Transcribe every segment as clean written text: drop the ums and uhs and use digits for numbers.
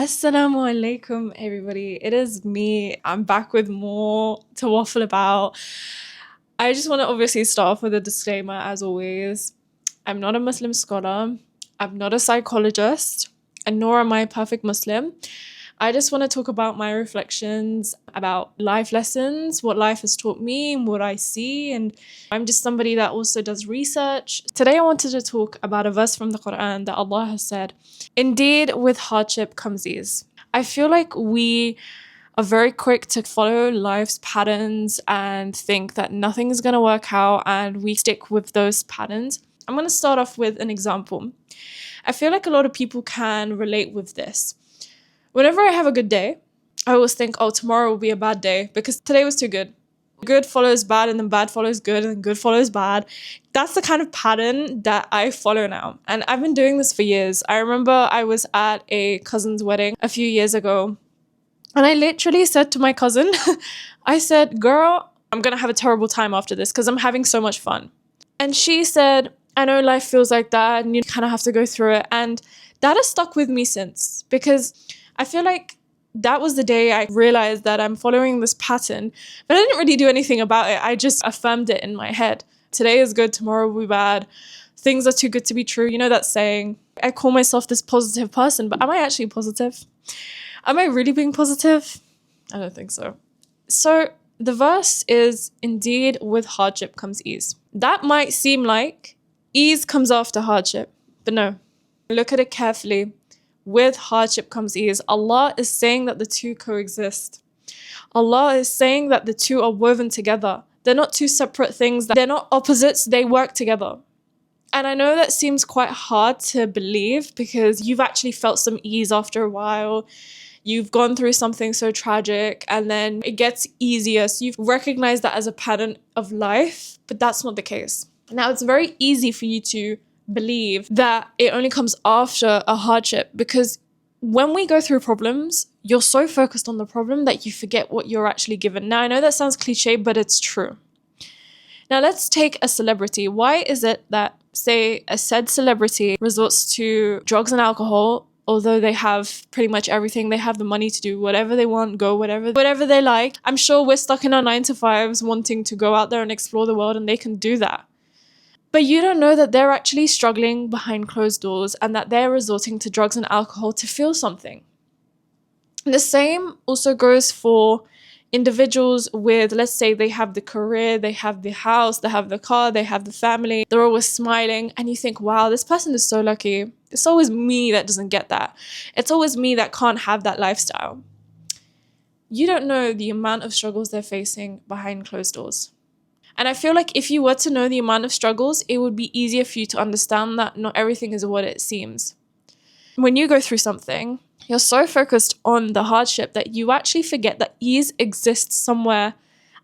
Assalamu alaikum, everybody. It is me. I'm back with more to waffle about. I just want to obviously start off with a disclaimer, as always. I'm not a Muslim scholar. I'm not a psychologist, and nor am I a perfect Muslim. I just want to talk about my reflections about life lessons, what life has taught me, and what I see. And I'm just somebody that also does research. Today, I wanted to talk about a verse from the Quran that Allah has said, "Indeed, with hardship comes ease." I feel like we are very quick to follow life's patterns and think that nothing is going to work out, and we stick with those patterns. I'm going to start off with an example. I feel like a lot of people can relate with this. Whenever I have a good day, I always think, oh, tomorrow will be a bad day because today was too good. Good follows bad, and then bad follows good, and then good follows bad. That's the kind of pattern that I follow now. And I've been doing this for years. I remember I was at a cousin's wedding a few years ago, and I literally said to my cousin, I said, girl, I'm going to have a terrible time after this because I'm having so much fun. And she said, I know life feels like that and you kind of have to go through it. And that has stuck with me since, because I feel like that was the day I realized that I'm following this pattern, but I didn't really do anything about it. I just affirmed it in my head. Today is good, tomorrow will be bad. Things are too good to be true. You know that saying. I call myself this positive person, but am I actually positive? Am I really being positive? I don't think so. So the verse is, indeed, with hardship comes ease. That might seem like ease comes after hardship, but no. Look at it carefully. With hardship comes ease. Allah is saying that the two coexist. Allah is saying that the two are woven together. They're not two separate things. They're not opposites. They work together. And I know that seems quite hard to believe because you've actually felt some ease after a while. You've gone through something so tragic and then it gets easier. So you've recognized that as a pattern of life, but that's not the case. Now, it's very easy for you to believe that it only comes after a hardship, because when we go through problems, you're so focused on the problem that you forget what you're actually given. Now, I know that sounds cliche, but it's true. Now, let's take a celebrity. Why is it that, say, a said celebrity resorts to drugs and alcohol, although they have pretty much everything? They have the money to do whatever they want, go whatever they like. I'm sure we're stuck in our 9-to-5s wanting to go out there and explore the world, and they can do that. But you don't know that they're actually struggling behind closed doors and that they're resorting to drugs and alcohol to feel something. And the same also goes for individuals with, let's say, they have the career, they have the house, they have the car, they have the family, they're always smiling, and you think, wow, this person is so lucky. It's always me that doesn't get that. It's always me that can't have that lifestyle. You don't know the amount of struggles they're facing behind closed doors. And I feel like if you were to know the amount of struggles, it would be easier for you to understand that not everything is what it seems. When you go through something, you're so focused on the hardship that you actually forget that ease exists somewhere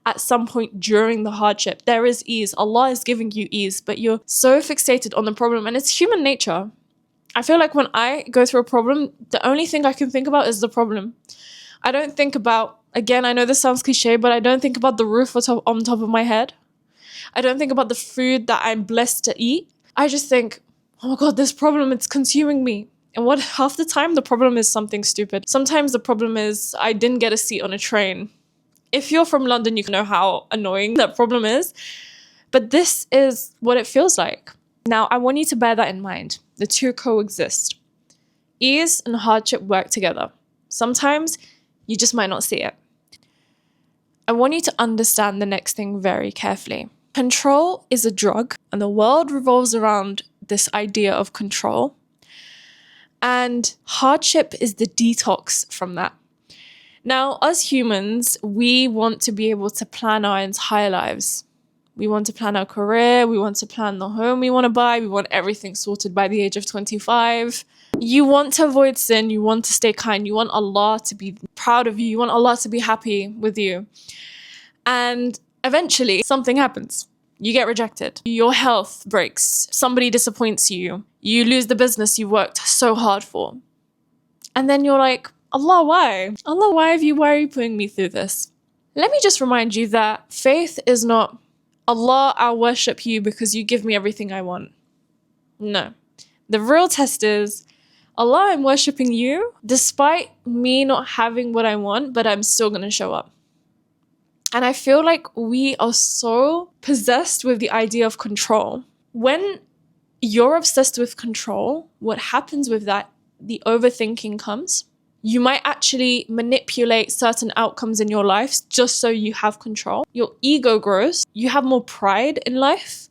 at some point during the hardship. There is ease. Allah is giving you ease, but you're so fixated on the problem, and it's human nature. I feel like when I go through a problem, the only thing I can think about is the problem. I don't think about, again, I know this sounds cliche, but I don't think about the roof on top of my head. I don't think about the food that I'm blessed to eat. I just think, oh my God, this problem, it's consuming me. And what half the time the problem is something stupid. Sometimes the problem is I didn't get a seat on a train. If you're from London, you can know how annoying that problem is. But this is what it feels like. Now, I want you to bear that in mind. The two coexist. Ease and hardship work together. Sometimes you just might not see it. I want you to understand the next thing very carefully. Control is a drug, and the world revolves around this idea of control. And hardship is the detox from that. Now, as humans, we want to be able to plan our entire lives. We want to plan our career, we want to plan the home we want to buy, we want everything sorted by the age of 25. You want to avoid sin, you want to stay kind, you want Allah to be proud of you, you want Allah to be happy with you. And eventually, something happens. You get rejected. Your health breaks. Somebody disappoints you. You lose the business you worked so hard for. And then you're like, Allah, why? Allah, why are you putting me through this? Let me just remind you that faith is not, Allah, I'll worship you because you give me everything I want. No. The real test is, Allah, I'm worshipping you despite me not having what I want, but I'm still going to show up. And I feel like we are so possessed with the idea of control. When you're obsessed with control, what happens with that, the overthinking comes. You might actually manipulate certain outcomes in your life just so you have control. Your ego grows. You have more pride in life.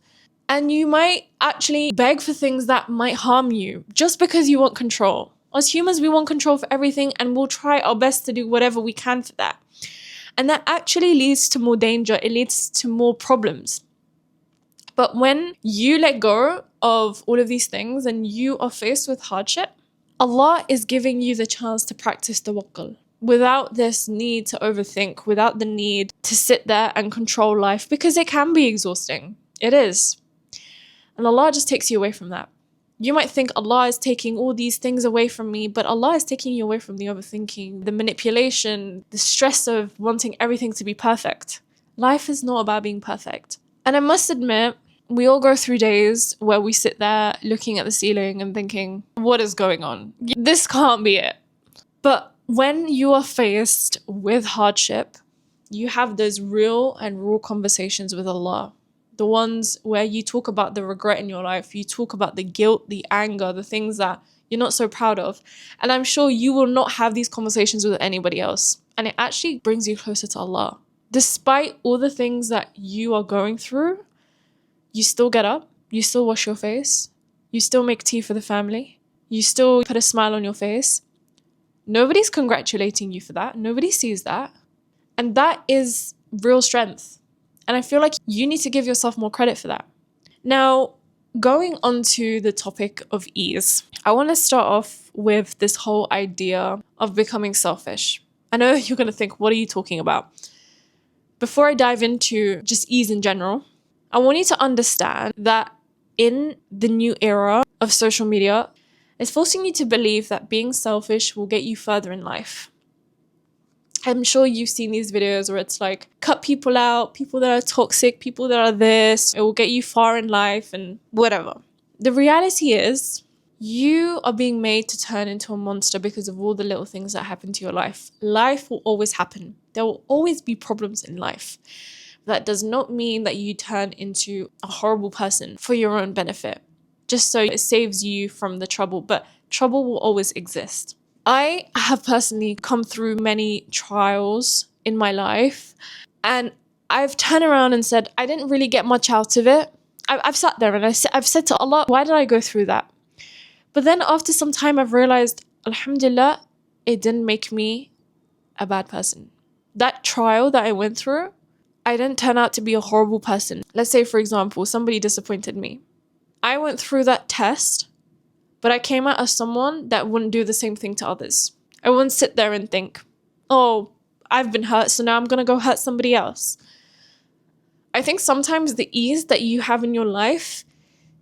And you might actually beg for things that might harm you just because you want control. As humans, we want control for everything, and we'll try our best to do whatever we can for that. And that actually leads to more danger. It leads to more problems. But when you let go of all of these things and you are faced with hardship, Allah is giving you the chance to practice tawakkul without this need to overthink, without the need to sit there and control life, because it can be exhausting. It is. And Allah just takes you away from that. You might think Allah is taking all these things away from me, but Allah is taking you away from the overthinking, the manipulation, the stress of wanting everything to be perfect. Life is not about being perfect. And I must admit, we all go through days where we sit there looking at the ceiling and thinking, what is going on? This can't be it. But when you are faced with hardship, you have those real and raw conversations with Allah. The ones where you talk about the regret in your life, you talk about the guilt, the anger, the things that you're not so proud of. And I'm sure you will not have these conversations with anybody else. And it actually brings you closer to Allah. Despite all the things that you are going through, you still get up, you still wash your face, you still make tea for the family, you still put a smile on your face. Nobody's congratulating you for that. Nobody sees that. And that is real strength. And I feel like you need to give yourself more credit for that. Now, going on to the topic of ease, I want to start off with this whole idea of becoming selfish. I know you're going to think, what are you talking about? Before I dive into just ease in general, I want you to understand that in the new era of social media, it's forcing you to believe that being selfish will get you further in life. I'm sure you've seen these videos where it's like, cut people out, people that are toxic, people that are this, it will get you far in life and whatever. The reality is, you are being made to turn into a monster because of all the little things that happen to your life. Life will always happen. There will always be problems in life. That does not mean that you turn into a horrible person for your own benefit, just so it saves you from the trouble. But trouble will always exist. I have personally come through many trials in my life, and I've turned around and said, I didn't really get much out of it. I've sat there and I've said to Allah, why did I go through that? But then after some time, I've realized, alhamdulillah, it didn't make me a bad person. That trial that I went through, I didn't turn out to be a horrible person. Let's say, for example, somebody disappointed me. I went through that test, but I came out as someone that wouldn't do the same thing to others. I wouldn't sit there and think, oh, I've been hurt, so now I'm going to go hurt somebody else. I think sometimes the ease that you have in your life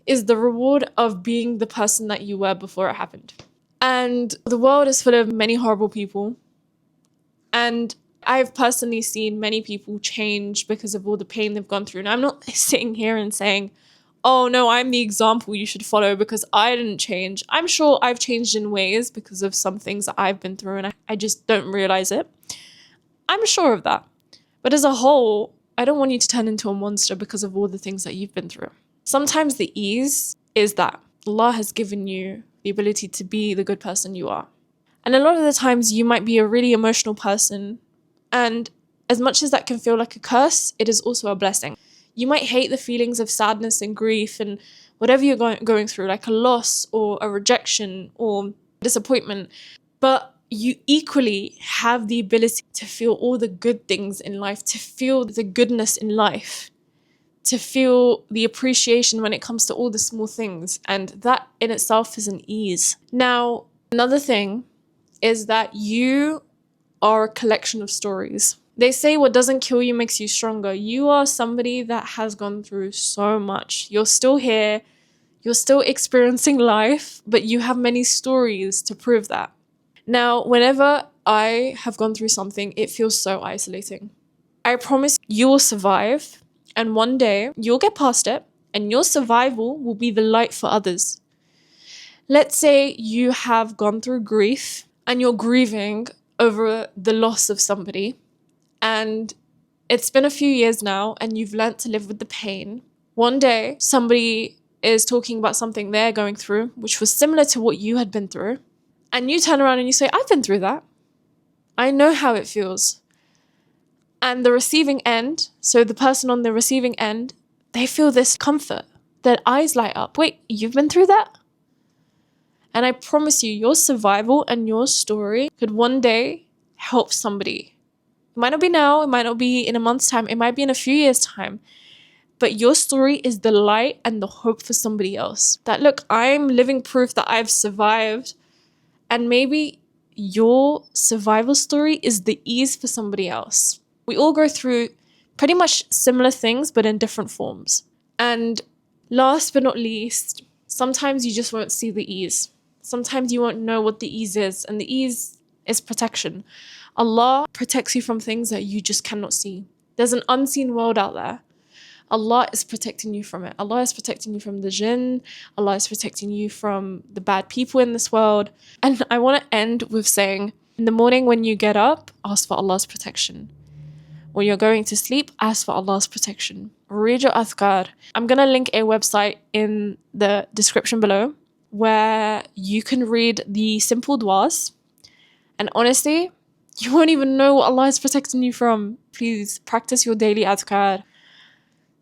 is the reward of being the person that you were before it happened. And the world is full of many horrible people. And I've personally seen many people change because of all the pain they've gone through. And I'm not sitting here and saying, oh no, I'm the example you should follow because I didn't change. I'm sure I've changed in ways because of some things that I've been through and I just don't realize it. I'm sure of that. But as a whole, I don't want you to turn into a monster because of all the things that you've been through. Sometimes the ease is that Allah has given you the ability to be the good person you are. And a lot of the times you might be a really emotional person, and as much as that can feel like a curse, it is also a blessing. You might hate the feelings of sadness and grief and whatever you're going through, like a loss or a rejection or disappointment, but you equally have the ability to feel all the good things in life, to feel the goodness in life, to feel the appreciation when it comes to all the small things. And that in itself is an ease. Now, another thing is that you are a collection of stories. They say what doesn't kill you makes you stronger. You are somebody that has gone through so much. You're still here. You're still experiencing life, but you have many stories to prove that. Now, whenever I have gone through something, it feels so isolating. I promise you will survive, and one day you'll get past it, and your survival will be the light for others. Let's say you have gone through grief and you're grieving over the loss of somebody, and it's been a few years now and you've learnt to live with the pain. One day, somebody is talking about something they're going through, which was similar to what you had been through. And you turn around and you say, I've been through that. I know how it feels. And the receiving end, so the person on the receiving end, they feel this comfort. Their eyes light up. Wait, you've been through that? And I promise you, your survival and your story could one day help somebody. It might not be now, it might not be in a month's time, it might be in a few years' time. But your story is the light and the hope for somebody else. That, look, I'm living proof that I've survived. And maybe your survival story is the ease for somebody else. We all go through pretty much similar things, but in different forms. And last but not least, sometimes you just won't see the ease. Sometimes you won't know what the ease is. And the ease is protection. Allah protects you from things that you just cannot see. There's an unseen world out there. Allah is protecting you from it. Allah is protecting you from the jinn. Allah is protecting you from the bad people in this world. And I want to end with saying, in the morning when you get up, ask for Allah's protection. When you're going to sleep, ask for Allah's protection. Read your adhkar. I'm going to link a website in the description below where you can read the simple du'as. And honestly, you won't even know what Allah is protecting you from. Please practice your daily adhkar.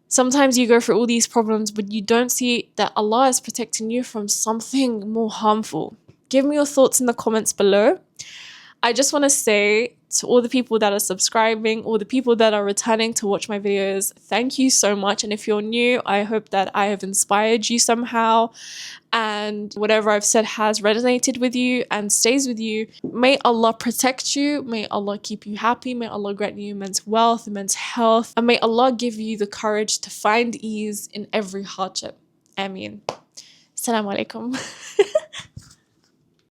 Sometimes you go through all these problems, but you don't see that Allah is protecting you from something more harmful. Give me your thoughts in the comments below. I just want to say to all the people that are subscribing, all the people that are returning to watch my videos, thank you so much. And if you're new, I hope that I have inspired you somehow and whatever I've said has resonated with you and stays with you. May Allah protect you. May Allah keep you happy. May Allah grant you immense wealth, immense health. And may Allah give you the courage to find ease in every hardship. Ameen. Assalamu alaikum.